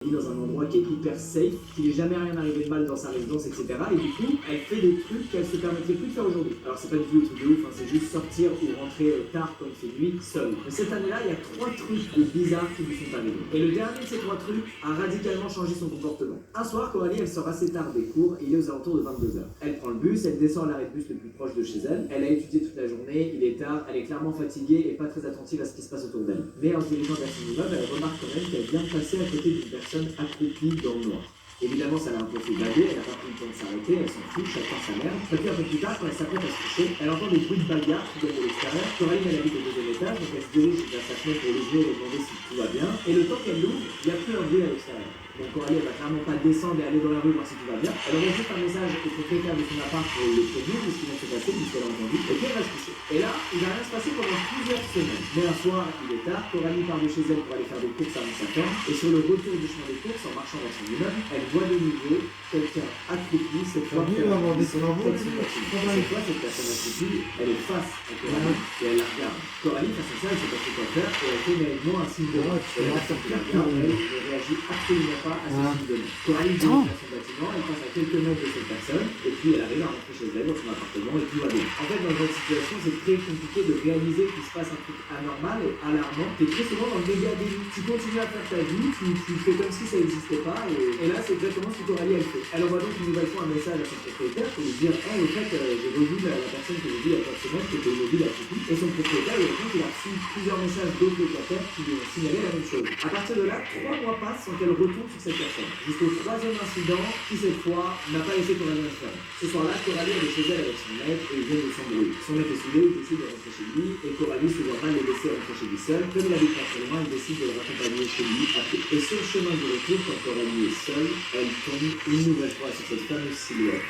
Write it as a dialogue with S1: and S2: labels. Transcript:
S1: vit dans un endroit qui est hyper safe, qu'il n'est jamais rien arrivé de mal dans sa résidence, etc. Et du coup, elle fait des trucs qu'elle se permettrait plus de faire aujourd'hui. Alors c'est pas du tout des trucs de ouf, hein, c'est juste sortir ou rentrer tard quand il fait nuit, seule. Mais cette année-là, il y a 3 trucs bizarres qui lui sont arrivés. Et le dernier de ces 3 trucs a radicalement changé son comportement. Un soir, Coralie, elle sort assez tard des cours, il est aux alentours de 22h. Elle prend le bus, elle descend à l'arrêt de bus le plus proche de chez elle. Elle a étudié toute la journée, il est tard, elle est clairement fatiguée et pas très attentive à ce qui se passe autour d'elle. Mais en se dirigeant vers son immeuble, elle remarque quand même qu'elle vient de passer à côté d'une personne accroupie dans le noir. Évidemment, ça l'a un peu fait bader, elle n'a pas pris le temps de s'arrêter, elle s'en fout, chacun sa merde. Et puis un peu plus tard, quand elle s'apprête à se coucher, elle entend des bruits de bagarre qui viennent de l'extérieur. Coralie, elle habite au 2e étage, donc elle se dirige vers sa fenêtre pour l'ouvrir et demander si tout va bien. Et le temps qu'elle l'ouvre, il n'y a plus un bruit à l'extérieur. Donc Coralie, elle va clairement pas descendre et aller dans la rue voir si tout va bien. Elle envoie juste un message au propriétaire de son appart pour le prévenir de ce qui vient de se passer, puisqu'elle a entendu. Et puis elle va se coucher. Et là, il va rien se passer pendant plusieurs semaines. Mais un soir, il est tard, Coralie part de chez elle pour aller faire des courses avant sa femme. Et sur le retour du chemin des courses, en marchant vers son immeuble, elle voit de nouveau quelqu'un accroupi, cette fois près de son bâtiment. Cette fois, cette personne accroupie, elle est face à Coralie et elle la regarde. Coralie, face à ça, elle sait pas trop quoi faire et elle fait naïvement un signe de main. Et la personne qui la regarde, elle ne réagit absolument pas à ce signe de main. Coralie dirige vers son bâtiment, elle passe à quelques mètres de cette personne et puis elle arrive à rentrer chez elle dans son appartement et tout va bien. En fait, dans cette situation, c'est très compliqué de réaliser qu'il se passe un truc anormal et alarmant. T'es très souvent dans le méga déni. Tu continues à faire ta vie, tu fais comme si ça n'existait pas et là, c'est exactement ce que Coralie, elle fait. Elle envoie donc une nouvelle fois un message à son propriétaire pour lui dire hey, au fait, j'ai revu la personne que j'ai vue il y a 4 semaines qui était mobile à Coucou. Et son propriétaire, il répond qu'il a reçu plusieurs messages d'autres locataires qui lui ont signalé la même chose. À partir de là, 3 mois passent sans qu'elle retourne sur cette personne. Jusqu'au 3e incident qui, cette fois, n'a pas laissé Coralie indifférente. Ce soir-là, Coralie est chez elle avec son maître et ils viennent de s'embrouiller. Son maître est saoulé, il décide de rentrer chez lui et Coralie se voit mal le laisser rentrer chez lui seul. Comme il habite pas très loin, il décide de le raccompagner chez lui à pied. Et sur le chemin du retour, quand Coralie est seule, elle tombe une nouvelle fois sur cette fameuse silhouette.